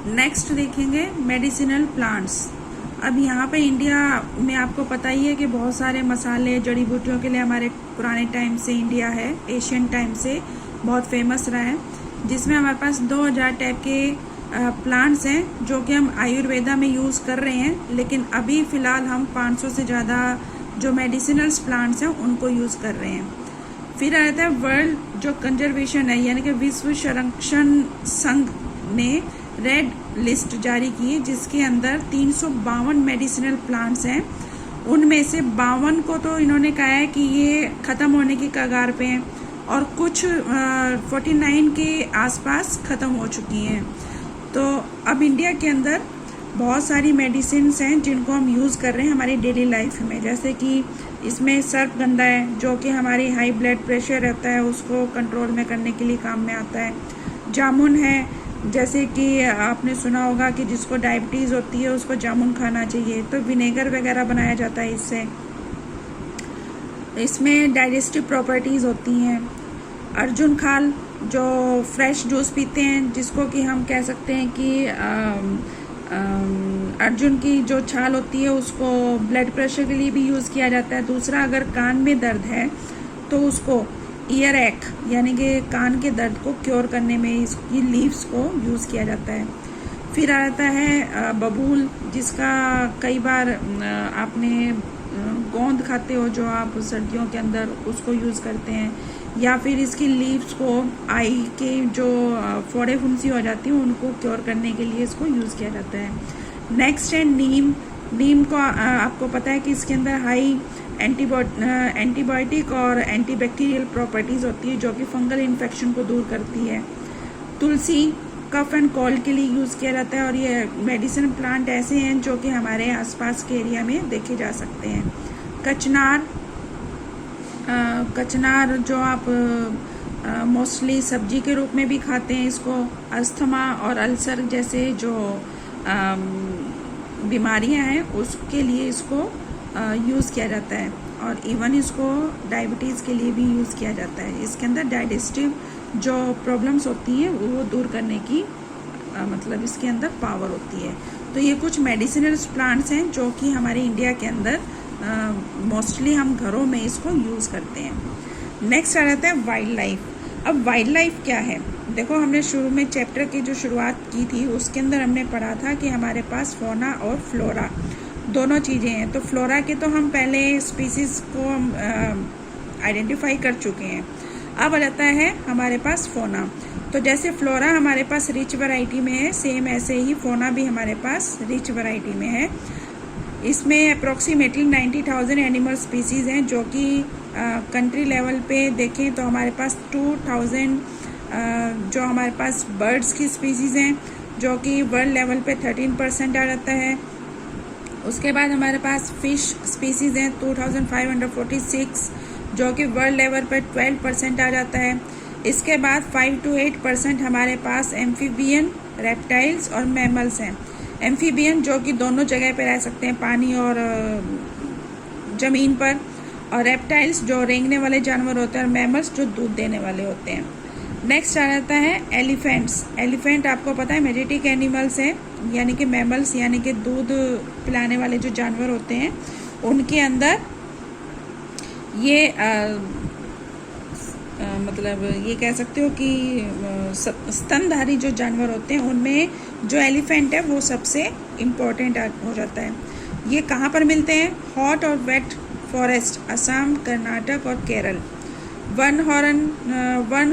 Next देखेंगे medicinal plants. अब यहाँ पे इंडिया में आपको पता ही है कि बहुत सारे मसाले जड़ी बूटियों के लिए हमारे पुराने टाइम से इंडिया है, एशियन टाइम से बहुत फेमस रहा है, जिसमें हमारे पास 2000 टाइप के प्लांट्स हैं जो कि हम आयुर्वेदा में यूज़ कर रहे हैं। लेकिन अभी फ़िलहाल हम 500 से ज़्यादा जो मेडिसिनल्स प्लांट्स हैं उनको यूज़ कर रहे हैं। फिर आता है वर्ल्ड जो कंजर्वेशन है, यानी कि विश्व संरक्षण संघ ने रेड लिस्ट जारी की है, जिसके अंदर 352 मेडिसिनल प्लांट्स हैं। उनमें से 52 को तो इन्होंने कहा है कि ये ख़त्म होने की कगार पे हैं और कुछ 49 के आसपास ख़त्म हो चुकी हैं। तो अब इंडिया के अंदर बहुत सारी मेडिसिन्स हैं जिनको हम यूज़ कर रहे हैं हमारी डेली लाइफ में, जैसे कि इसमें सर्पगंधा है जो कि हमारी हाई ब्लड प्रेशर रहता है उसको कंट्रोल में करने के लिए काम में आता है। जामुन है, जैसे कि आपने सुना होगा कि जिसको डायबिटीज़ होती है उसको जामुन खाना चाहिए, तो विनेगर वगैरह बनाया जाता है इससे। इसमें डाइजेस्टिव प्रॉपर्टीज़ होती हैं। अर्जुन खाल जो फ्रेश जूस पीते हैं, जिसको कि हम कह सकते हैं कि अर्जुन की जो छाल होती है उसको ब्लड प्रेशर के लिए भी यूज़ किया जाता है। दूसरा, अगर कान में दर्द है तो उसको ईयर एक यानी कि कान के दर्द को क्योर करने में इसकी लीव्स को यूज़ किया जाता है। फिर आता है बबूल, जिसका कई बार आपने गोंद खाते हो जो आप सर्दियों के अंदर उसको यूज़ करते हैं, या फिर इसकी लीव्स को आई के जो फोड़े फुंसी हो जाती हैं उनको क्योर करने के लिए इसको यूज़ किया जाता है। नेक्स्ट है नीम। नीम को आपको पता है कि इसके अंदर हाई एंटीबायोटिक और एंटीबैक्टीरियल प्रॉपर्टीज़ होती है जो कि फंगल इन्फेक्शन को दूर करती है। तुलसी कफ एंड कोल्ड के लिए यूज़ किया जाता है और ये मेडिसिन प्लांट ऐसे हैं जो कि हमारे आसपास के एरिया में देखे जा सकते हैं। कचनार, कचनार जो आप मोस्टली सब्जी के रूप में भी खाते हैं, इसको अस्थमा और अल्सर जैसे जो बीमारियां हैं उसके लिए इसको यूज़ किया जाता है, और इवन इसको डायबिटीज़ के लिए भी यूज़ किया जाता है। इसके अंदर डाइजेस्टिव जो प्रॉब्लम्स होती हैं वो दूर करने की मतलब इसके अंदर पावर होती है। तो ये कुछ मेडिसिनल प्लांट्स हैं जो कि हमारे इंडिया के अंदर मोस्टली हम घरों में इसको यूज़ करते हैं। नेक्स्ट आ जाता है वाइल्ड लाइफ। अब वाइल्ड लाइफ क्या है? देखो, हमने शुरू में चैप्टर की जो शुरुआत की थी उसके अंदर हमने पढ़ा था कि हमारे पास फोना और फ्लोरा दोनों चीज़ें हैं। तो फ्लोरा के तो हम पहले स्पीसीज को हम आइडेंटिफाई कर चुके हैं। अब आ जाता है हमारे पास फोना। तो जैसे फ्लोरा हमारे पास रिच वैरायटी में है, सेम ऐसे ही फोना भी हमारे पास रिच वैरायटी में है। इसमें अप्रोक्सीमेटली 90,000 एनिमल स्पीसीज़ हैं जो कि कंट्री लेवल पे देखें तो हमारे पास 2000 जो हमारे पास बर्ड्स की स्पीसीज़ हैं जो कि वर्ल्ड लेवल पे 13% आ जाता है। उसके बाद हमारे पास फिश स्पीसीज़ हैं 2546 जो कि वर्ल्ड लेवल पर 12% आ जाता है। इसके बाद 5 to 8% हमारे पास एम्फीबियन, रेप्टाइल्स और मैमल्स हैं। एम्फीबियन जो कि दोनों जगह पे रह सकते हैं, पानी और ज़मीन पर, और रेप्टाइल्स जो रेंगने वाले जानवर होते हैं, और मैमल्स जो दूध देने वाले होते हैं। नेक्स्ट आ जाता है एलिफेंट्स। एलिफेंट आपको पता है मेजेटिक एनिमल्स हैं, यानी कि मैमल्स यानी कि दूध पिलाने वाले जो जानवर होते हैं उनके अंदर ये मतलब ये कह सकते हो कि स्तनधारी जो जानवर होते हैं उनमें जो एलिफेंट है वो सबसे इम्पोर्टेंट हो जाता है। ये कहाँ पर मिलते हैं? हॉट और वेट फॉरेस्ट, असम, कर्नाटक और केरल। वन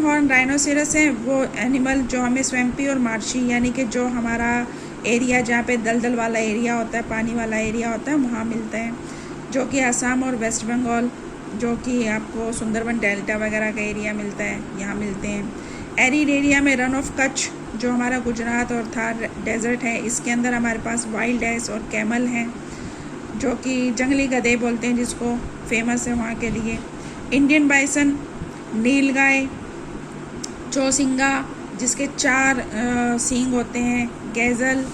हॉर्न राइनोसेरस है वो एनिमल जो हमें स्वैम्पी और मार्शी यानी कि जो हमारा एरिया जहाँ पे दलदल वाला एरिया होता है, पानी वाला एरिया होता है, वहाँ मिलता है, जो कि असम और वेस्ट बंगाल, जो कि आपको सुंदरबन डेल्टा वगैरह का एरिया मिलता है, यहाँ मिलते हैं। एरिड एरिया में रन ऑफ कच्छ जो हमारा गुजरात और थार डेजर्ट है, इसके अंदर हमारे पास वाइल्ड एस और कैमल हैं जो कि जंगली गधे बोलते हैं, जिसको फेमस है वहाँ के लिए। इंडियन बाइसन, नीलगाय, चौसिंगा जिसके 4 सींग होते हैं, gazelle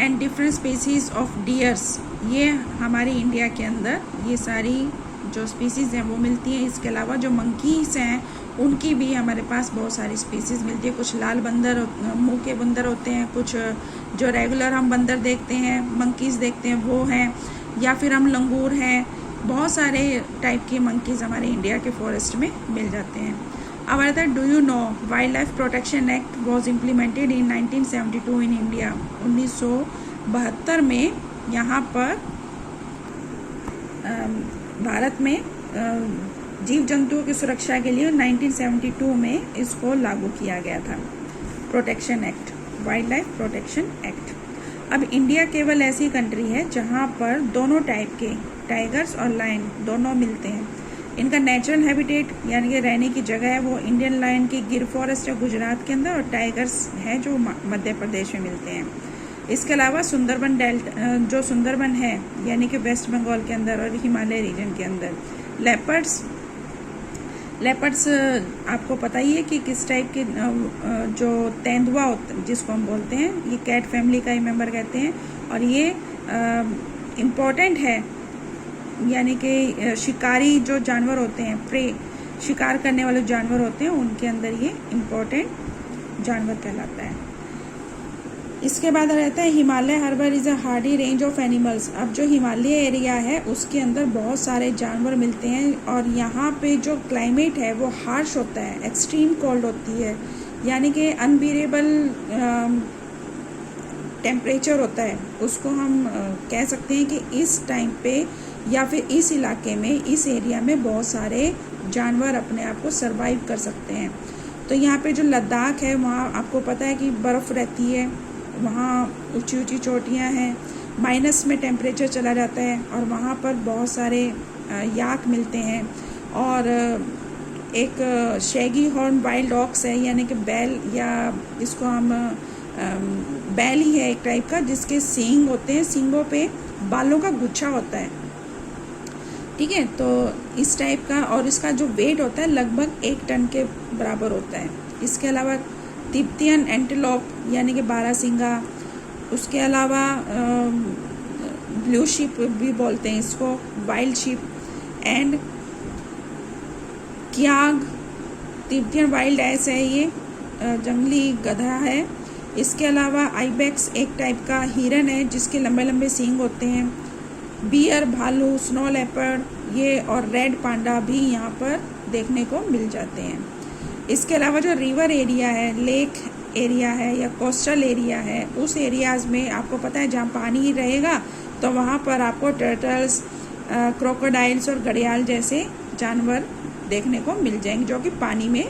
and different species of deers, ये हमारी इंडिया के अंदर ये सारी जो स्पीसीज़ हैं वो मिलती हैं। इसके अलावा जो मंकीज़ हैं उनकी भी हमारे पास बहुत सारी स्पीसीज़ मिलती है। कुछ लाल बंदर मुंह के बंदर होते हैं, कुछ जो रेगुलर हम बंदर देखते हैं, मंकीज़ देखते हैं वो हैं, या फिर हम लंगूर हैं। बहुत सारे टाइप के मंकीज़ हमारे इंडिया के फॉरेस्ट में मिल जाते हैं। अब आता है, do you know wild life protection act was implemented in 1972 in India. 1972 में यहाँ पर भारत में जीव जंतुओं की सुरक्षा के लिए 1972 में इसको लागू किया गया था, protection act, wild life protection act. अब इंडिया केवल ऐसी कंट्री है जहाँ पर दोनों टाइप के टाइगर्स और लायन दोनों मिलते हैं। इनका नेचुरल हैबिटेट यानी कि रहने की जगह है वो इंडियन लायन की गिर फॉरेस्ट है गुजरात के अंदर, और टाइगर्स है जो मध्य प्रदेश में मिलते हैं। इसके अलावा सुंदरबन डेल्टा जो सुंदरबन है यानी कि वेस्ट बंगाल के अंदर और हिमालय रीजन के अंदर लेपर्ड्स आपको पता ही है कि किस टाइप के जो तेंदुआ जिसको हम बोलते हैं, ये कैट फैमिली का ही मेंबर कहते हैं, और ये इम्पोर्टेंट है यानी कि शिकारी जो जानवर होते हैं, प्रे शिकार करने वाले जानवर होते हैं, उनके अंदर ये इम्पोर्टेंट जानवर कहलाता है। इसके बाद रहता है हिमालय हर्बर is a hardy range of animals. अब जो हिमालय एरिया है उसके अंदर बहुत सारे जानवर मिलते हैं, और यहाँ पे जो क्लाइमेट है वो हार्श होता है, एक्सट्रीम कोल्ड होती है, यानी कि अनबीरेबल टेम्परेचर होता है। उसको हम कह सकते हैं कि इस टाइम पे या फिर इस इलाके में, इस एरिया में बहुत सारे जानवर अपने आप को सरवाइव कर सकते हैं। तो यहाँ पे जो लद्दाख है वहाँ आपको पता है कि बर्फ़ रहती है, वहाँ ऊंची ऊंची चोटियाँ हैं, माइनस में टेम्परेचर चला जाता है, और वहाँ पर बहुत सारे याक मिलते हैं। और एक शैगी हॉर्न वाइल्ड ऑक्स है यानी कि बैल, या इसको हम बैल ही है एक टाइप का, जिसके सींग होते हैं, सींगों पे बालों का गुच्छा होता है, ठीक है। तो इस टाइप का, और इसका जो वेट होता है लगभग 1 टन के बराबर होता है। इसके अलावा तिब्बतियन एंटीलोप यानी कि बारहसिंगा, उसके अलावा ब्लू शीप भी बोलते हैं इसको, वाइल्ड शीप एंड क्याग, तिब्बतियन वाइल्ड एस है, ये जंगली गधा है। इसके अलावा आइबेक्स एक टाइप का हिरन है जिसके लंबे लंबे सींग होते हैं। बियर, भालू, स्नो लेपर्ड ये और रेड पांडा भी यहाँ पर देखने को मिल जाते हैं। इसके अलावा जो रिवर एरिया है, लेक एरिया है या कोस्टल एरिया है, उस एरियाज़ में आपको पता है जहाँ पानी रहेगा तो वहाँ पर आपको टर्टल्स, क्रोकोडाइल्स और घड़ियाल जैसे जानवर देखने को मिल जाएंगे जो कि पानी में